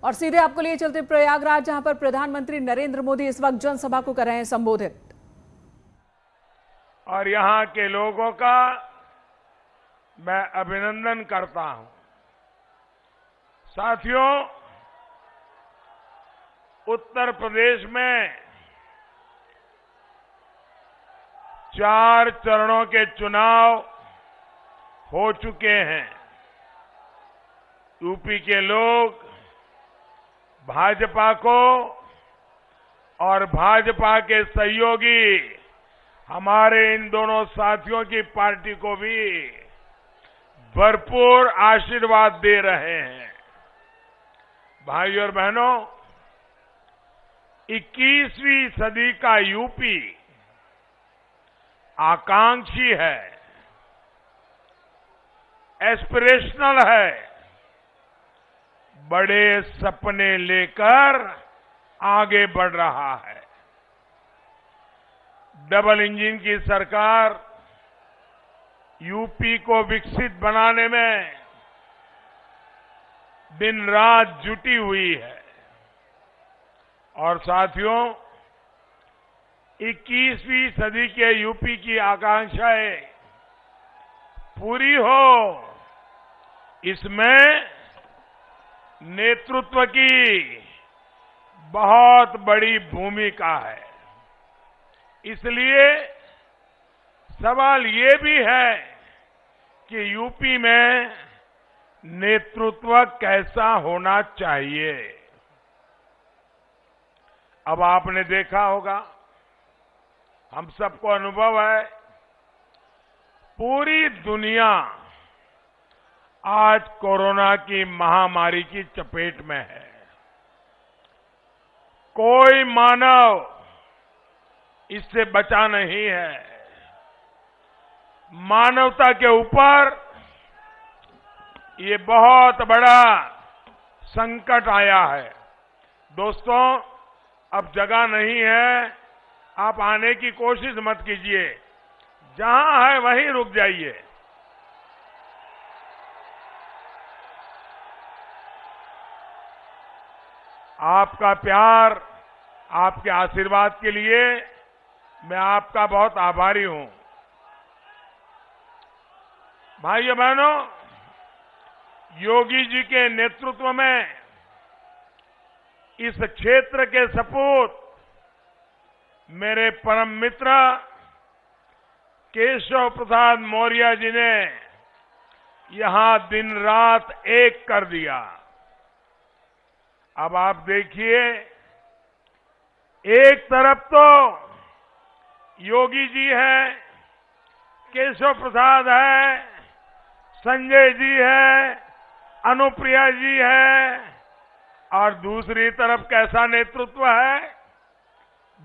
और सीधे आपको लिए चलते प्रयागराज, जहां पर प्रधानमंत्री नरेंद्र मोदी इस वक्त जनसभा को कर रहे हैं संबोधित। और यहां के लोगों का मैं अभिनंदन करता हूं। साथियों, उत्तर प्रदेश में 4 चरणों के चुनाव हो चुके हैं। यूपी के लोग भाजपा को और भाजपा के सहयोगी हमारे इन दोनों साथियों की पार्टी को भी भरपूर आशीर्वाद दे रहे हैं। भाइयों और बहनों, 21वीं सदी का यूपी आकांक्षी है, एस्पिरेशनल है, बड़े सपने लेकर आगे बढ़ रहा है। डबल इंजन की सरकार यूपी को विकसित बनाने में दिन रात जुटी हुई है। और साथियों, 21वीं सदी के यूपी की आकांक्षाएं पूरी हो, इसमें नेतृत्व की बहुत बड़ी भूमिका है। इसलिए सवाल ये भी है कि यूपी में नेतृत्व कैसा होना चाहिए। अब आपने देखा होगा, हम सबको अनुभव है, पूरी दुनिया आज कोरोना की महामारी की चपेट में है। कोई मानव इससे बचा नहीं है। मानवता के ऊपर ये बहुत बड़ा संकट आया है। दोस्तों, अब जगह नहीं है, आप आने की कोशिश मत कीजिए, जहां है वहीं रुक जाइए। आपका प्यार, आपके आशीर्वाद के लिए मैं आपका बहुत आभारी हूं। भाइयों बहनों, योगी जी के नेतृत्व में इस क्षेत्र के सपूत मेरे परम मित्र केशव प्रसाद मौर्य जी ने यहां दिन रात एक कर दिया। अब आप देखिए, एक तरफ तो योगी जी हैं, केशव प्रसाद है, संजय जी है, अनुप्रिया जी है, और दूसरी तरफ कैसा नेतृत्व है?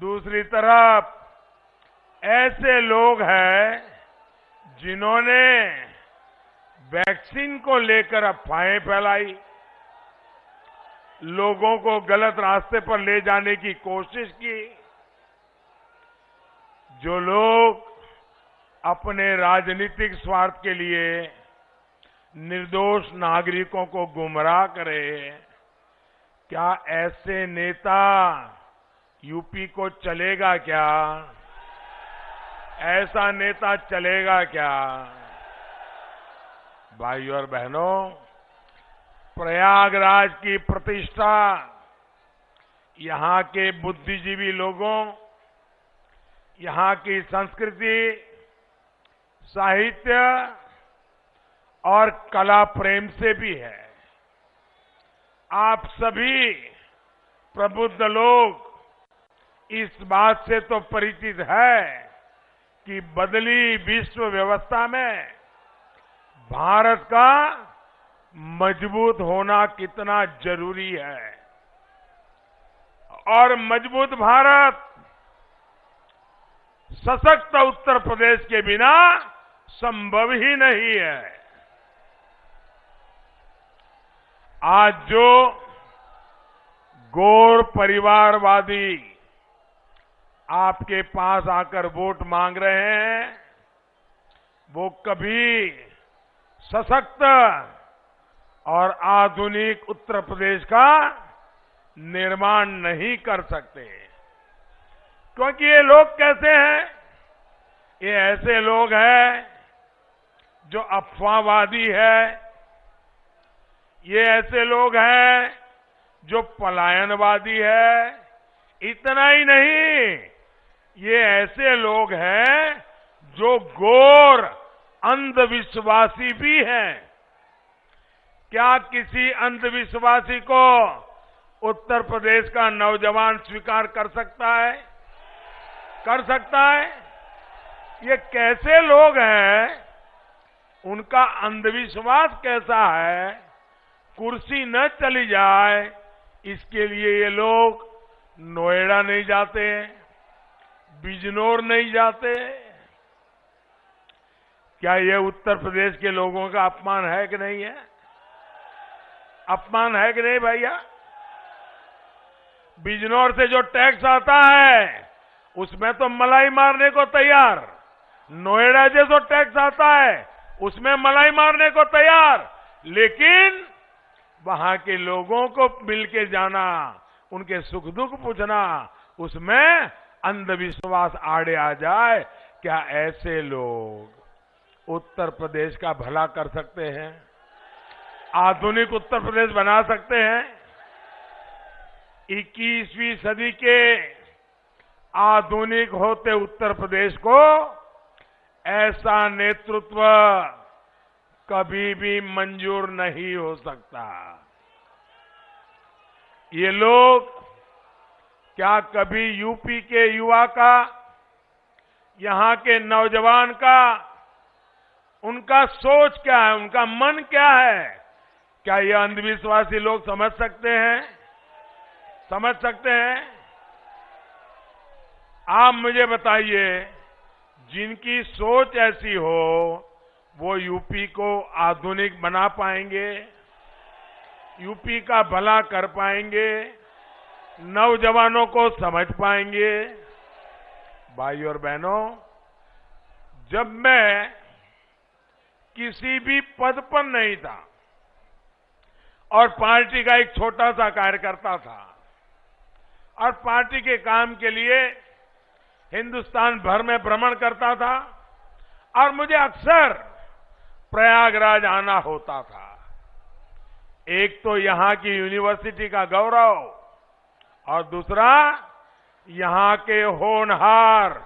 दूसरी तरफ ऐसे लोग हैं जिन्होंने वैक्सीन को लेकर अफवाहें फैलाई, लोगों को गलत रास्ते पर ले जाने की कोशिश की। जो लोग अपने राजनीतिक स्वार्थ के लिए निर्दोष नागरिकों को गुमराह करे, क्या ऐसे नेता यूपी को चलेगा क्या? ऐसा नेता चलेगा क्या? भाइयों और बहनों, प्रयागराज की प्रतिष्ठा यहां के बुद्धिजीवी लोगों, यहां की संस्कृति, साहित्य और कला प्रेम से भी है। आप सभी प्रबुद्ध लोग इस बात से तो परिचित है कि बदली विश्व व्यवस्था में भारत का मजबूत होना कितना जरूरी है। और मजबूत भारत सशक्त उत्तर प्रदेश के बिना संभव ही नहीं है। आज जो गौर परिवारवादी आपके पास आकर वोट मांग रहे हैं, वो कभी सशक्त और आधुनिक उत्तर प्रदेश का निर्माण नहीं कर सकते, क्योंकि ये लोग कैसे हैं? ये ऐसे लोग हैं जो अफवाहवादी है, ये ऐसे लोग हैं जो पलायनवादी है। इतना ही नहीं, ये ऐसे लोग हैं जो घोर अंधविश्वासी भी हैं। क्या किसी अंधविश्वासी को उत्तर प्रदेश का नौजवान स्वीकार कर सकता है? कर सकता है? ये कैसे लोग हैं? उनका अंधविश्वास कैसा है? कुर्सी न चली जाए इसके लिए ये लोग नोएडा नहीं जाते, बिजनौर नहीं जाते। क्या ये उत्तर प्रदेश के लोगों का अपमान है कि नहीं है? अपमान है कि नहीं भैया? बिजनौर से जो टैक्स आता है उसमें तो मलाई मारने को तैयार, नोएडा से जो टैक्स आता है उसमें मलाई मारने को तैयार, लेकिन वहां के लोगों को मिलके जाना, उनके सुख दुख पूछना, उसमें अंधविश्वास आड़े आ जाए। क्या ऐसे लोग उत्तर प्रदेश का भला कर सकते हैं? आधुनिक उत्तर प्रदेश बना सकते हैं? 21वीं सदी के आधुनिक होते उत्तर प्रदेश को ऐसा नेतृत्व कभी भी मंजूर नहीं हो सकता। ये लोग क्या कभी यूपी के युवा का, यहां के नौजवान का, उनका सोच क्या है, उनका मन क्या है, क्या ये अंधविश्वासी लोग समझ सकते हैं? समझ सकते हैं? आप मुझे बताइए, जिनकी सोच ऐसी हो वो यूपी को आधुनिक बना पाएंगे? यूपी का भला कर पाएंगे? नौजवानों को समझ पाएंगे? भाइयों और बहनों, जब मैं किसी भी पद पर नहीं था और पार्टी का एक छोटा सा कार्यकर्ता था और पार्टी के काम के लिए हिंदुस्तान भर में भ्रमण करता था और मुझे अक्सर प्रयागराज आना होता था। एक तो यहां की यूनिवर्सिटी का गौरव और दूसरा यहां के होनहार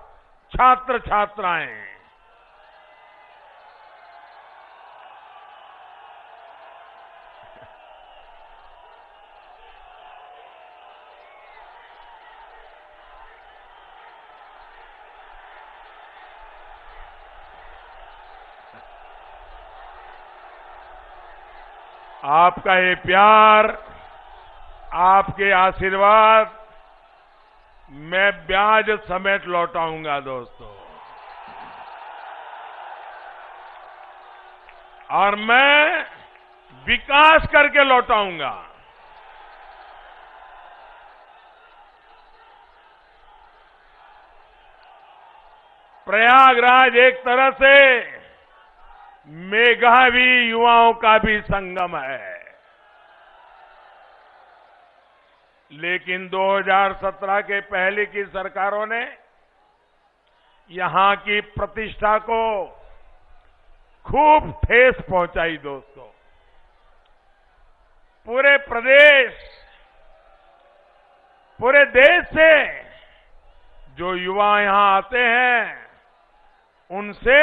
छात्र छात्राएं। आपका ये प्यार, आपके आशीर्वाद मैं ब्याज समेत लौटाऊंगा दोस्तों, और मैं विकास करके लौटाऊंगा। प्रयागराज एक तरह से मेधावी युवाओं का भी संगम है, लेकिन 2017 के पहले की सरकारों ने यहां की प्रतिष्ठा को खूब ठेस पहुंचाई दोस्तों। पूरे प्रदेश, पूरे देश से जो युवा यहां आते हैं उनसे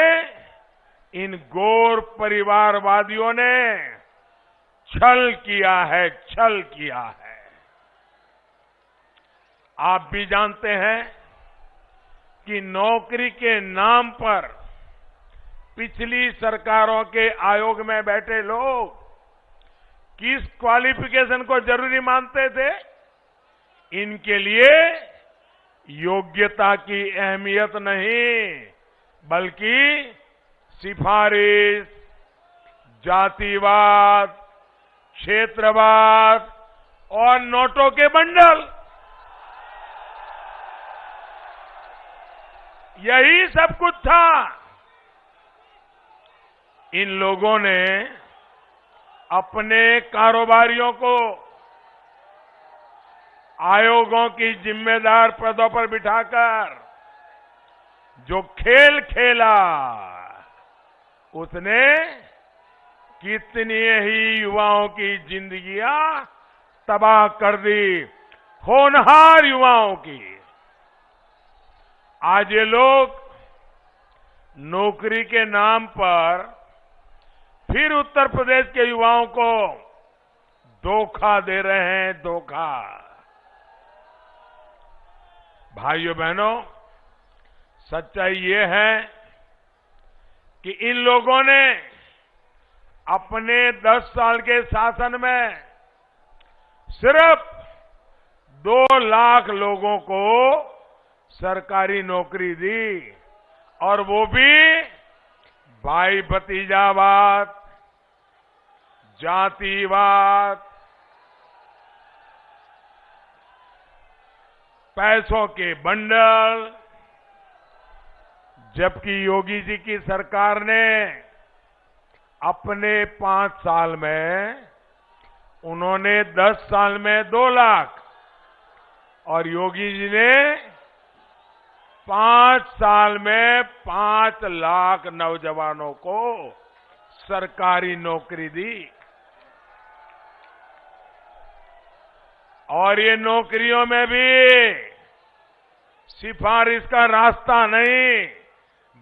इन गौर परिवारवादियों ने छल किया है, छल किया है। आप भी जानते हैं कि नौकरी के नाम पर पिछली सरकारों के आयोग में बैठे लोग किस क्वालिफिकेशन को जरूरी मानते थे? इनके लिए योग्यता की अहमियत नहीं, बल्कि सिफारिश, जातिवाद, क्षेत्रवाद और नोटों के बंडल, यही सब कुछ था। इन लोगों ने अपने कारोबारियों को, आयोगों की जिम्मेदार पदों पर बिठाकर जो खेल खेला, उसने कितनी ही युवाओं की जिंदगियां तबाह कर दी, होनहार युवाओं की। आज ये लोग नौकरी के नाम पर फिर उत्तर प्रदेश के युवाओं को धोखा दे रहे हैं, धोखा। भाइयों बहनों, सच्चाई ये है कि इन लोगों ने अपने 10 साल के शासन में सिर्फ 2 लाख लोगों को सरकारी नौकरी दी, और वो भी भाई भतीजावाद, जातिवाद, पैसों के बंडल। जबकि योगी जी की सरकार ने अपने 5 साल में उन्होंने 10 साल में 2 लाख, और योगी जी ने 5 साल में 5 लाख नौजवानों को सरकारी नौकरी दी। और ये नौकरियों में भी सिफारिश का रास्ता नहीं,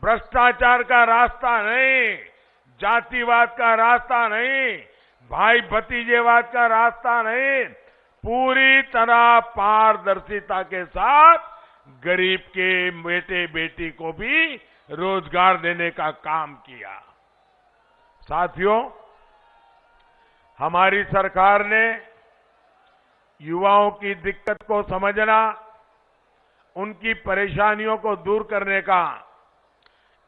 भ्रष्टाचार का रास्ता नहीं, जातिवाद का रास्ता नहीं, भाई भतीजेवाद का रास्ता नहीं, पूरी तरह पारदर्शिता के साथ गरीब के बेटे बेटी को भी रोजगार देने का काम किया। साथियों, हमारी सरकार ने युवाओं की दिक्कत को समझना, उनकी परेशानियों को दूर करने का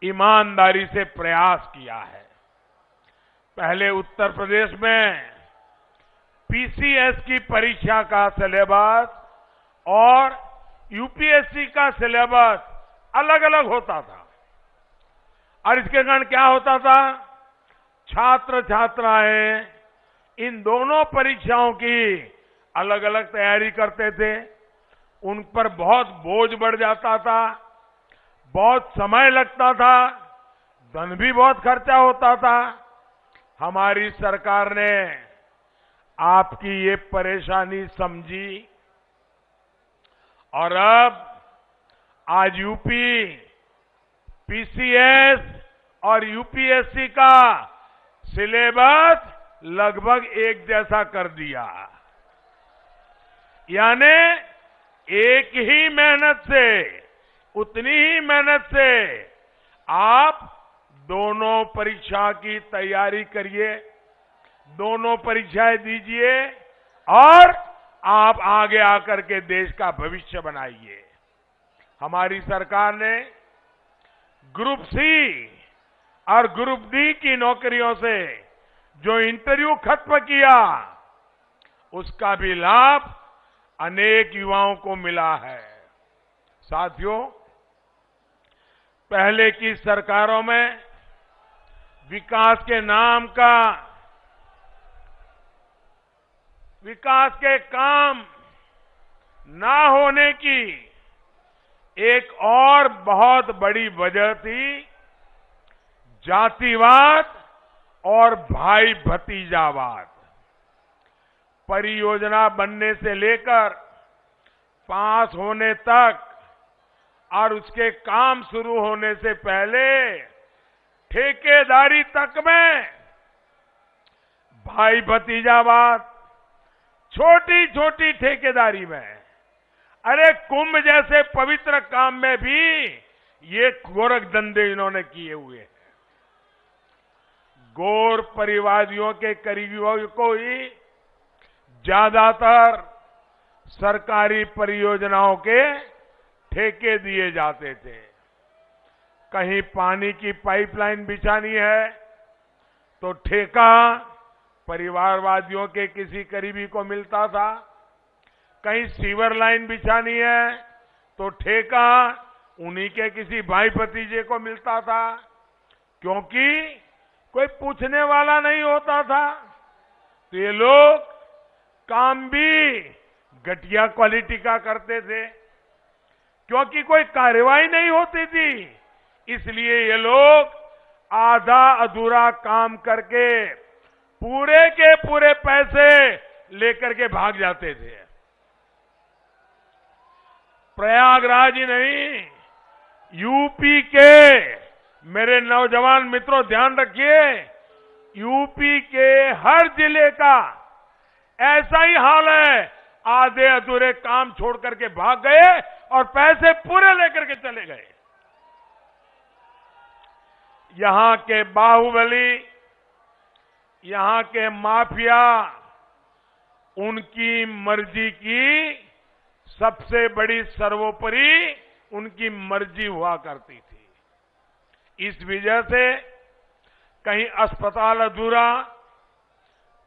ईमानदारी से प्रयास किया है। पहले उत्तर प्रदेश में पीसीएस की परीक्षा का सिलेबस और यूपीएससी का सिलेबस अलग अलग होता था, और इसके कारण क्या होता था, छात्र छात्राएं इन दोनों परीक्षाओं की अलग अलग तैयारी करते थे। उन पर बहुत बोझ बढ़ जाता था, बहुत समय लगता था, धन भी बहुत खर्चा होता था। हमारी सरकार ने आपकी ये परेशानी समझी, और अब आज यूपी पीसीएस और यूपीएससी का सिलेबस लगभग एक जैसा कर दिया। यानी एक ही मेहनत से, उतनी ही मेहनत से आप दोनों परीक्षा की तैयारी करिए, दोनों परीक्षाएं दीजिए, और आप आगे आकर के देश का भविष्य बनाइए। हमारी सरकार ने ग्रुप सी और ग्रुप डी की नौकरियों से जो इंटरव्यू खत्म किया, उसका भी लाभ अनेक युवाओं को मिला है। साथियों, पहले की सरकारों में विकास के नाम का, विकास के काम ना होने की एक और बहुत बड़ी वजह थी जातिवाद और भाई भतीजावाद। परियोजना बनने से लेकर पास होने तक और उसके काम शुरू होने से पहले ठेकेदारी तक में भाई भतीजावाद, छोटी छोटी ठेकेदारी में, अरे कुंभ जैसे पवित्र काम में भी ये गोरख धंधे इन्होंने किए हुए हैं। गौर परिवादियों के करीबियों को ही ज्यादातर सरकारी परियोजनाओं के ठेके दिए जाते थे। कहीं पानी की पाइपलाइन बिछानी है तो ठेका परिवारवादियों के किसी करीबी को मिलता था, कहीं सीवर लाइन बिछानी है तो ठेका उन्हीं के किसी भाई भतीजे को मिलता था, क्योंकि कोई पूछने वाला नहीं होता था। तो ये लोग काम भी घटिया क्वालिटी का करते थे, क्योंकि कोई कार्रवाई नहीं होती थी। इसलिए ये लोग आधा अधूरा काम करके पूरे के पूरे पैसे लेकर के भाग जाते थे। प्रयागराज ही नहीं, यूपी के मेरे नौजवान मित्रों ध्यान रखिए, यूपी के हर जिले का ऐसा ही हाल है। आधे अधूरे काम छोड़ करके भाग गए और पैसे पूरे लेकर के चले गए। यहां के बाहुबली, यहां के माफिया, उनकी मर्जी की सबसे बड़ी सर्वोपरि उनकी मर्जी हुआ करती थी। इस वजह से कहीं अस्पताल अधूरा,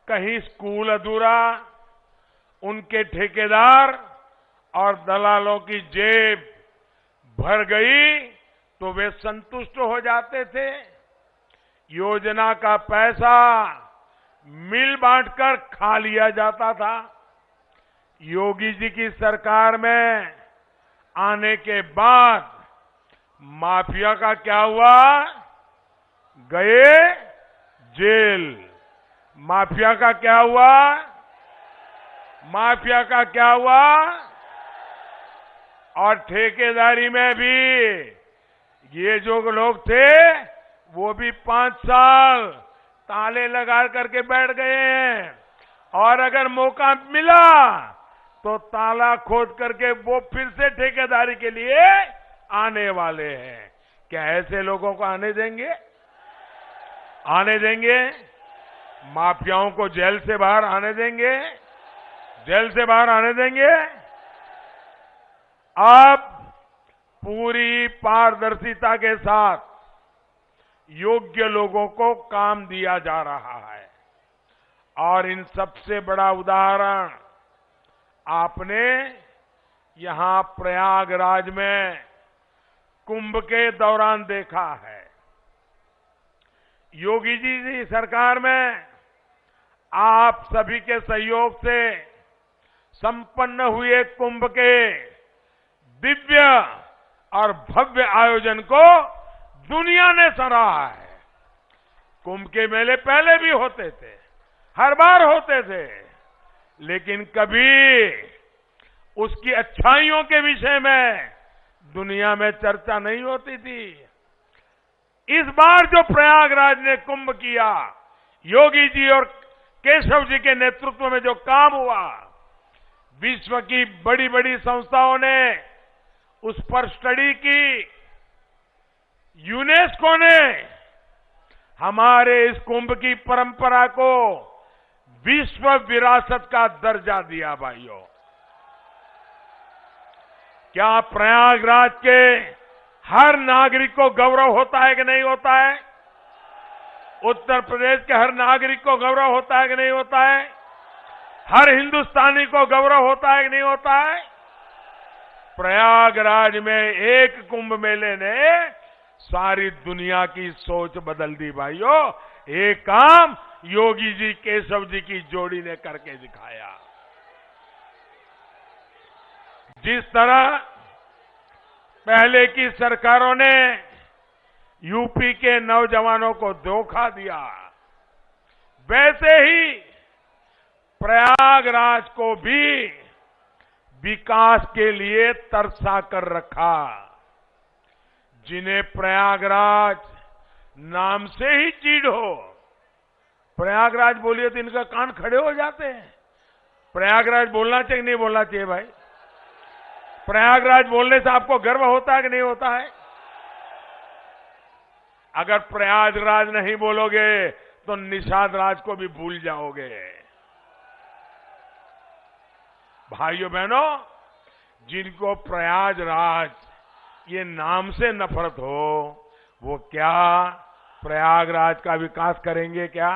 कहीं स्कूल अधूरा, उनके ठेकेदार और दलालों की जेब भर गई तो वे संतुष्ट हो जाते थे। योजना का पैसा मिल बांटकर खा लिया जाता था। योगी जी की सरकार में आने के बाद माफिया का क्या हुआ? गए जेल। माफिया का क्या हुआ? माफिया का क्या हुआ? और ठेकेदारी में भी ये जो लोग थे वो भी 5 साल ताले लगा करके बैठ गए हैं, और अगर मौका मिला तो ताला खोद करके वो फिर से ठेकेदारी के लिए आने वाले हैं। क्या ऐसे लोगों को आने देंगे? आने देंगे? माफियाओं को जेल से बाहर आने देंगे? जेल से बाहर आने देंगे? अब पूरी पारदर्शिता के साथ योग्य लोगों को काम दिया जा रहा है। और इन सबसे बड़ा उदाहरण आपने यहां प्रयागराज में कुंभ के दौरान देखा है। योगी जी की सरकार में आप सभी के सहयोग से संपन्न हुए कुंभ के दिव्य और भव्य आयोजन को दुनिया ने सराहा है। कुंभ के मेले पहले भी होते थे, हर बार होते थे, लेकिन कभी उसकी अच्छाइयों के विषय में दुनिया में चर्चा नहीं होती थी। इस बार जो प्रयागराज ने कुंभ किया, योगी जी और केशव जी के नेतृत्व में जो काम हुआ, विश्व की बड़ी बड़ी संस्थाओं ने उस पर स्टडी की। यूनेस्को ने हमारे इस कुंभ की परंपरा को विश्व विरासत का दर्जा दिया। भाइयों, क्या प्रयागराज के हर नागरिक को गौरव होता है कि नहीं होता है? उत्तर प्रदेश के हर नागरिक को गौरव होता है कि नहीं होता है? हर हिंदुस्तानी को गौरव होता है कि नहीं होता है? प्रयागराज में एक कुंभ मेले ने सारी दुनिया की सोच बदल दी। भाइयों, एक काम योगी जी, केशव जी की जोड़ी ने करके दिखाया। जिस तरह पहले की सरकारों ने यूपी के नौजवानों को धोखा दिया, वैसे ही प्रयागराज को भी विकास के लिए तरसा कर रखा। जिन्हें प्रयागराज नाम से ही चीड़ हो, प्रयागराज बोलिए तो इनका कान खड़े हो जाते हैं। प्रयागराज बोलना चाहिए नहीं बोलना चाहिए? भाई, प्रयागराज बोलने से आपको गर्व होता है कि नहीं होता है? अगर प्रयागराज नहीं बोलोगे तो निषाद राज को भी भूल जाओगे। भाइयों बहनों, जिनको प्रयागराज ये नाम से नफरत हो, वो क्या प्रयागराज का विकास करेंगे? क्या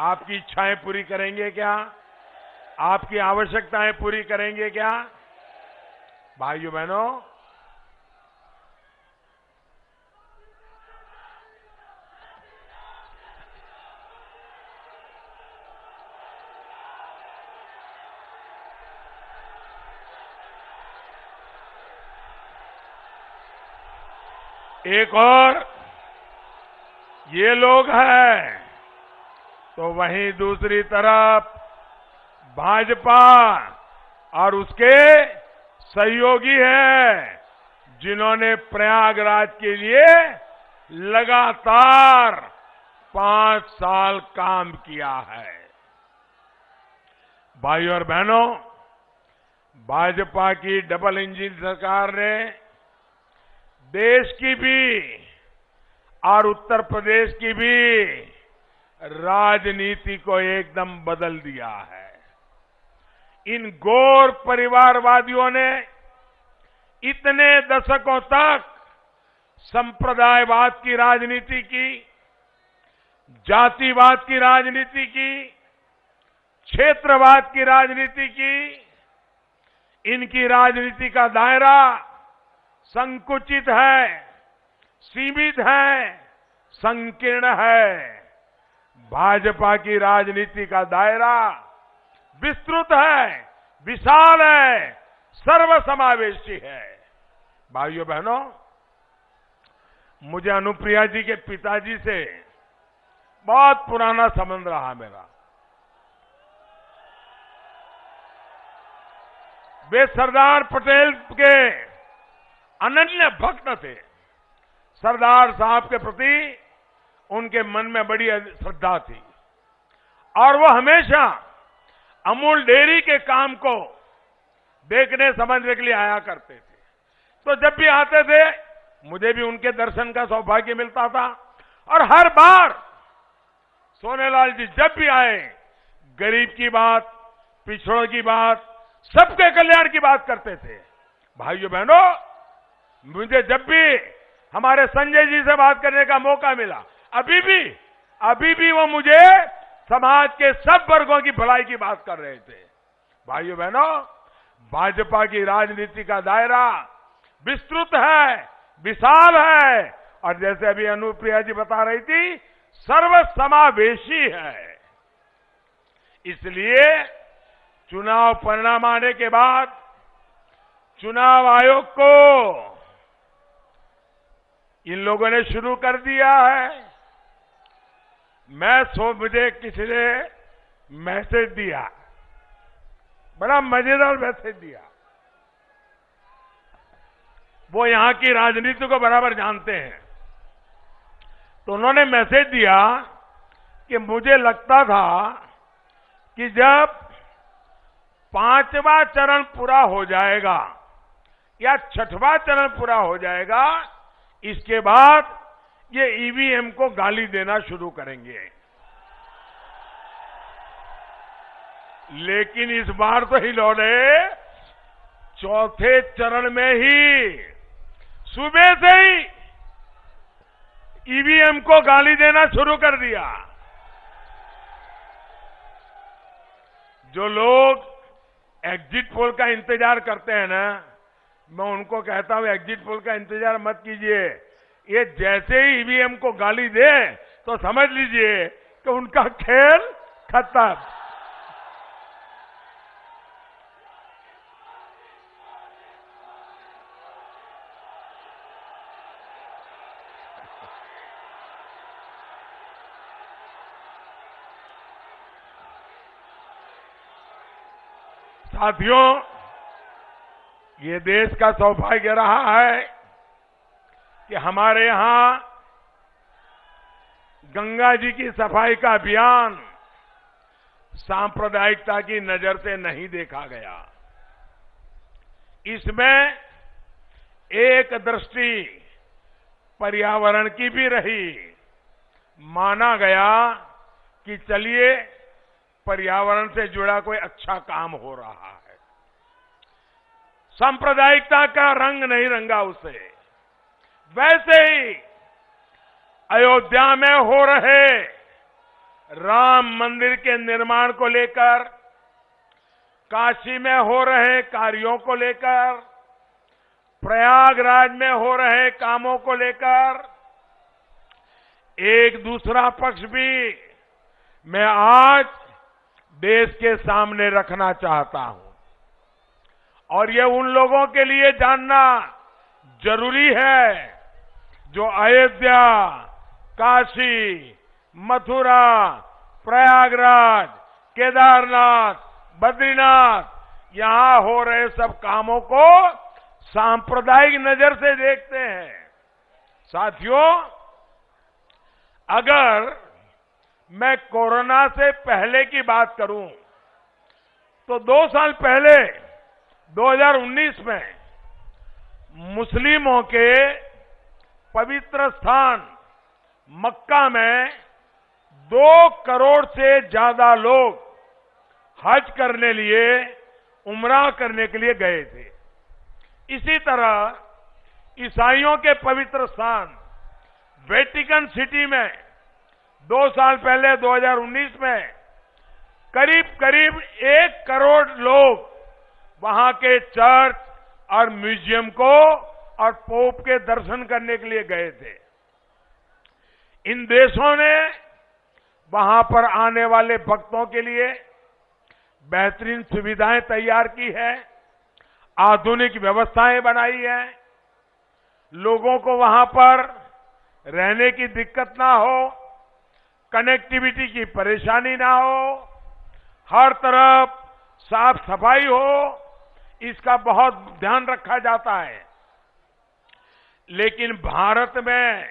आपकी इच्छाएं पूरी करेंगे? क्या आपकी आवश्यकताएं पूरी करेंगे? क्या भाइयों बहनों, एक और ये लोग हैं, तो वहीं दूसरी तरफ भाजपा और उसके सहयोगी हैं, जिन्होंने प्रयागराज के लिए लगातार 5 साल काम किया है। भाइयों और बहनों, भाजपा की डबल इंजन सरकार ने देश की भी और उत्तर प्रदेश की भी राजनीति को एकदम बदल दिया है। इन घोर परिवारवादियों ने इतने दशकों तक संप्रदायवाद की राजनीति की, जातिवाद की राजनीति की, क्षेत्रवाद की राजनीति की। इनकी राजनीति का दायरा संकुचित है, सीमित है, संकीर्ण है। भाजपा की राजनीति का दायरा विस्तृत है, विशाल है, सर्वसमावेशी है। भाइयों बहनों, मुझे अनुप्रिया जी के पिताजी से बहुत पुराना संबंध रहा मेरा। वे सरदार पटेल के अनन्य भक्त थे। सरदार साहब के प्रति उनके मन में बड़ी श्रद्धा थी और वो हमेशा अमूल डेयरी के काम को देखने समझने के लिए आया करते थे। तो जब भी आते थे, मुझे भी उनके दर्शन का सौभाग्य मिलता था और हर बार सोनेलाल जी जब भी आए, गरीब की बात, पिछड़ों की बात, सबके कल्याण की बात करते थे। भाइयों बहनों, मुझे जब भी हमारे संजय जी से बात करने का मौका मिला, अभी भी वो मुझे समाज के सब वर्गों की भलाई की बात कर रहे थे। भाइयों बहनों, भाजपा की राजनीति का दायरा विस्तृत है, विशाल है और जैसे अभी अनुप्रिया जी बता रही थी, सर्वसमावेशी है। इसलिए चुनाव परिणाम आने के बाद चुनाव आयोग को इन लोगों ने शुरू कर दिया है। मुझे किसी ने मैसेज दिया, बड़ा मजेदार मैसेज दिया। वो यहां की राजनीति को बराबर जानते हैं। तो उन्होंने मैसेज दिया कि मुझे लगता था कि जब 5वां चरण पूरा हो जाएगा या 6वां चरण पूरा हो जाएगा, इसके बाद ये ईवीएम को गाली देना शुरू करेंगे। लेकिन इस बार तो इन्होंने 4थे चरण में ही सुबह से ही ईवीएम को गाली देना शुरू कर दिया। जो लोग एग्जिट पोल का इंतजार करते हैं ना, मैं उनको कहता हूं एग्जिट पोल का इंतजार मत कीजिए। ये जैसे ही ईवीएम को गाली दे तो समझ लीजिए कि उनका खेल खत्म। साथियों, ये देश का सौभाग्य रहा है कि हमारे यहां गंगा जी की सफाई का अभियान सांप्रदायिकता की नजर से नहीं देखा गया। इसमें एक दृष्टि पर्यावरण की भी रही। माना गया कि चलिए पर्यावरण से जुड़ा कोई अच्छा काम हो रहा है। सांप्रदायिकता का रंग नहीं रंगा उसे। वैसे ही अयोध्या में हो रहे राम मंदिर के निर्माण को लेकर, काशी में हो रहे कार्यों को लेकर, प्रयागराज में हो रहे कामों को लेकर एक दूसरा पक्ष भी मैं आज देश के सामने रखना चाहता हूं और ये उन लोगों के लिए जानना जरूरी है जो अयोध्या, काशी, मथुरा, प्रयागराज, केदारनाथ, बद्रीनाथ यहां हो रहे सब कामों को सांप्रदायिक नजर से देखते हैं। साथियों, अगर मैं कोरोना से पहले की बात करूं तो 2 साल पहले 2019 में मुस्लिमों के पवित्र स्थान मक्का में 2 करोड़ से ज्यादा लोग हज करने लिए, उम्रा करने के लिए गए थे। इसी तरह ईसाइयों के पवित्र स्थान वेटिकन सिटी में 2 साल पहले 2019 में करीब करीब 1 करोड़ लोग वहां के चर्च और म्यूजियम को और पोप के दर्शन करने के लिए गए थे। इन देशों ने वहां पर आने वाले भक्तों के लिए बेहतरीन सुविधाएं तैयार की है, आधुनिक व्यवस्थाएं बनाई है, लोगों को वहां पर रहने की दिक्कत ना हो, कनेक्टिविटी की परेशानी ना हो, हर तरफ साफ सफाई हो, इसका बहुत ध्यान रखा जाता है। लेकिन भारत में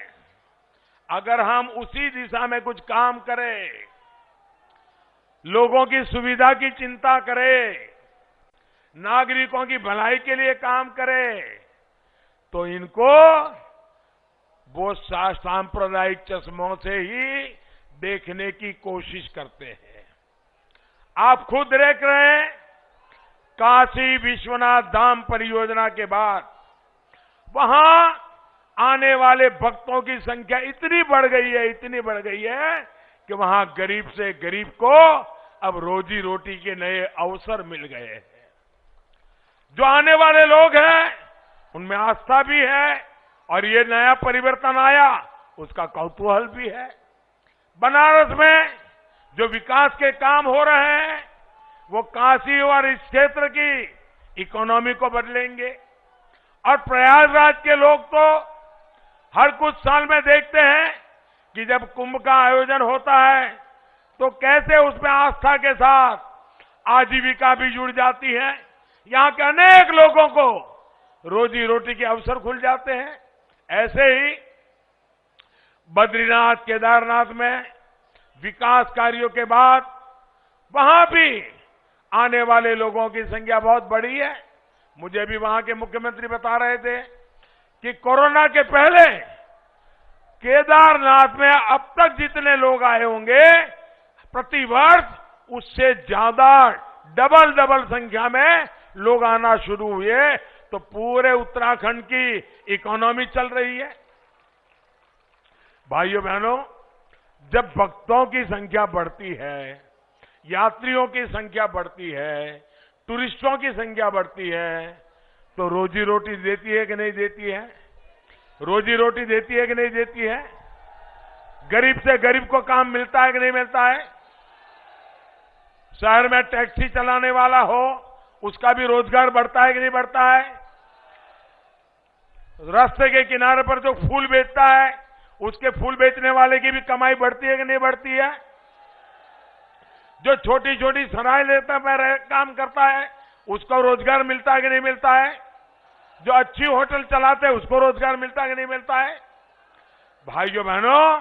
अगर हम उसी दिशा में कुछ काम करें, लोगों की सुविधा की चिंता करें, नागरिकों की भलाई के लिए काम करें, तो इनको वो सांप्रदायिक चश्मों से ही देखने की कोशिश करते हैं। आप खुद देख रहे हैं, काशी विश्वनाथ धाम परियोजना के बाद वहां आने वाले भक्तों की संख्या इतनी बढ़ गई है कि वहां गरीब से गरीब को अब रोजी रोटी के नए अवसर मिल गए हैं। जो आने वाले लोग हैं उनमें आस्था भी है और ये नया परिवर्तन आया उसका कौतूहल भी है। बनारस में जो विकास के काम हो रहे हैं वो काशी और इस क्षेत्र की इकोनॉमी को बदलेंगे। और प्रयागराज के लोग तो हर कुछ साल में देखते हैं कि जब कुंभ का आयोजन होता है तो कैसे उसमें आस्था के साथ आजीविका भी जुड़ जाती है, यहां के अनेक लोगों को रोजी रोटी के अवसर खुल जाते हैं। ऐसे ही बद्रीनाथ, केदारनाथ में विकास कार्यों के बाद वहां भी आने वाले लोगों की संख्या बहुत बढ़ी है। मुझे भी वहां के मुख्यमंत्री बता रहे थे कि कोरोना के पहले केदारनाथ में अब तक जितने लोग आए होंगे प्रति वर्ष उससे ज्यादा डबल संख्या में लोग आना शुरू हुए, तो पूरे उत्तराखंड की इकोनॉमी चल रही है। भाइयों बहनों, जब भक्तों की संख्या बढ़ती है, यात्रियों की संख्या बढ़ती है, टूरिस्टों की संख्या बढ़ती है, तो रोजी रोटी देती है कि नहीं देती है? रोजी रोटी देती है कि नहीं देती है? गरीब से गरीब को काम मिलता है कि नहीं मिलता है? शहर में टैक्सी चलाने वाला हो उसका भी रोजगार बढ़ता है कि नहीं बढ़ता है? रास्ते के किनारे पर जो फूल बेचता है उसके फूल बेचने वाले की भी कमाई बढ़ती है कि नहीं बढ़ती है? जो छोटी छोटी सराय लेता है काम करता है उसको रोजगार मिलता है कि नहीं मिलता है? जो अच्छी होटल चलाते हैं उसको रोजगार मिलता है कि नहीं मिलता है? भाइयों बहनों,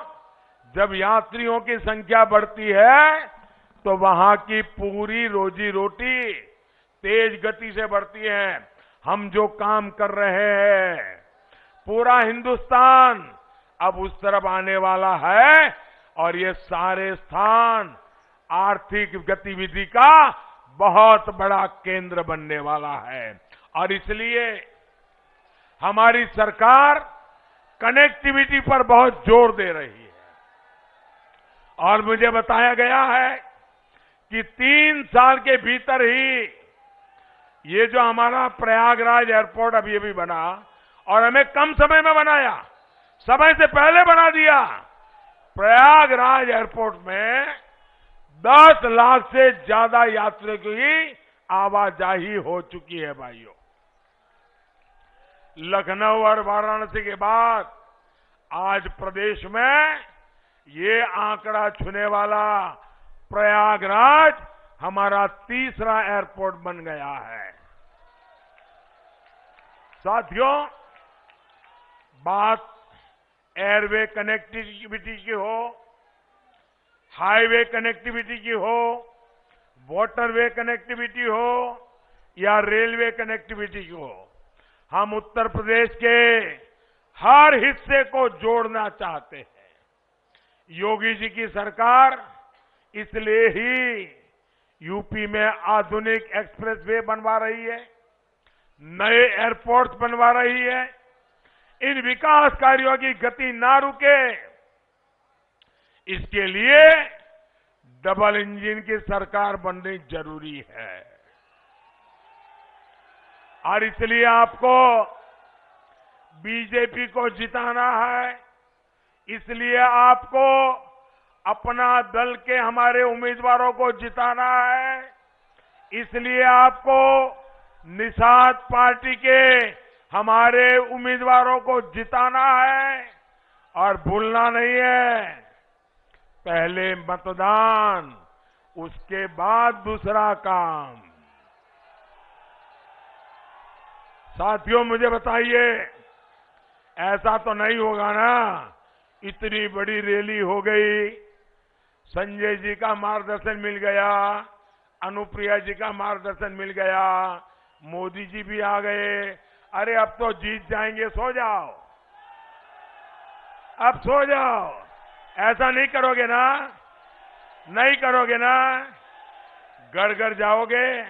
जब यात्रियों की संख्या बढ़ती है तो वहां की पूरी रोजी रोटी तेज गति से बढ़ती है। हम जो काम कर रहे हैं पूरा हिंदुस्तान अब उस तरफ आने वाला है और ये सारे स्थान आर्थिक गतिविधि का बहुत बड़ा केंद्र बनने वाला है। और इसलिए हमारी सरकार कनेक्टिविटी पर बहुत जोर दे रही है। और मुझे बताया गया है कि 3 साल के भीतर ही ये जो हमारा प्रयागराज एयरपोर्ट अभी अभी बना, और हमें कम समय में बनाया, समय से पहले बना दिया। प्रयागराज एयरपोर्ट में 10 लाख से ज्यादा यात्रियों की आवाजाही हो चुकी है। भाइयों, लखनऊ और वाराणसी के बाद आज प्रदेश में ये आंकड़ा छूने वाला प्रयागराज हमारा तीसरा एयरपोर्ट बन गया है। साथियों, बात एयरवे कनेक्टिविटी की हो, हाईवे कनेक्टिविटी की हो, वाटरवे कनेक्टिविटी हो या रेलवे कनेक्टिविटी की हो, हम उत्तर प्रदेश के हर हिस्से को जोड़ना चाहते हैं। योगी जी की सरकार इसलिए ही यूपी में आधुनिक एक्सप्रेसवे बनवा रही है, नए एयरपोर्ट्स बनवा रही है। इन विकास कार्यों की गति ना रुके, इसके लिए डबल इंजन की सरकार बननी जरूरी है। और इसलिए आपको बीजेपी को जिताना है, इसलिए आपको अपना दल के हमारे उम्मीदवारों को जिताना है, इसलिए आपको निषाद पार्टी के हमारे उम्मीदवारों को जिताना है। और भूलना नहीं है, पहले मतदान, उसके बाद दूसरा काम। साथियों, मुझे बताइए, ऐसा तो नहीं होगा ना, इतनी बड़ी रैली हो गई, संजय जी का मार्गदर्शन मिल गया, अनुप्रिया जी का मार्गदर्शन मिल गया, मोदी जी भी आ गए, अरे अब तो जीत जाएंगे, सो जाओ, अब सो जाओ। ऐसा नहीं करोगे ना, नहीं करोगे ना, घर घर जाओगे,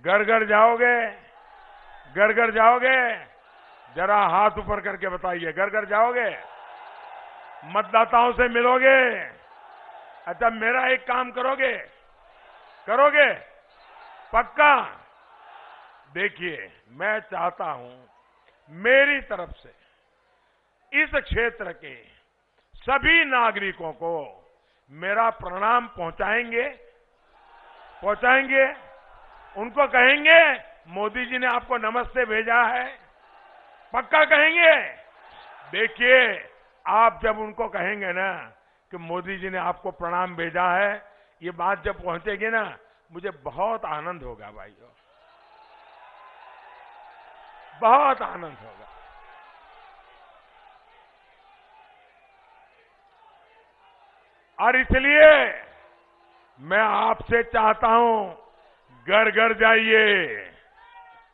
घर घर जाओगे, घर घर जाओगे, जरा हाथ ऊपर करके बताइए, घर घर जाओगे, मतदाताओं से मिलोगे। अच्छा, मेरा एक काम करोगे, करोगे पक्का? देखिए, मैं चाहता हूं मेरी तरफ से इस क्षेत्र के सभी नागरिकों को मेरा प्रणाम पहुंचाएंगे, पहुंचाएंगे, उनको कहेंगे मोदी जी ने आपको नमस्ते भेजा है, पक्का कहेंगे? देखिए, आप जब उनको कहेंगे ना कि मोदी जी ने आपको प्रणाम भेजा है, ये बात जब पहुंचेगी ना, मुझे बहुत आनंद होगा भाइयों, बहुत आनंद होगा। और इसलिए मैं आपसे चाहता हूं, घर घर जाइए,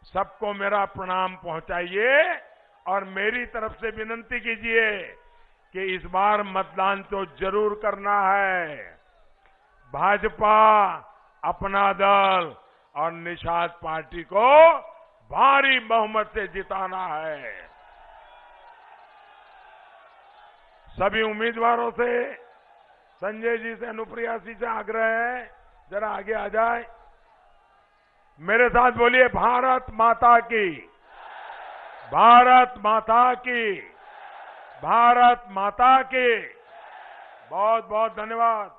सबको मेरा प्रणाम पहुंचाइए और मेरी तरफ से विनती कीजिए कि इस बार मतदान तो जरूर करना है। भाजपा, अपना दल और निषाद पार्टी को भारी बहुमत से जिताना है। सभी उम्मीदवारों से, संजय जी से, अनुप्रिया जी से आग्रह है, जरा आगे आ जाए, मेरे साथ बोलिए, भारत माता की, भारत माता की, भारत माता की। बहुत बहुत धन्यवाद।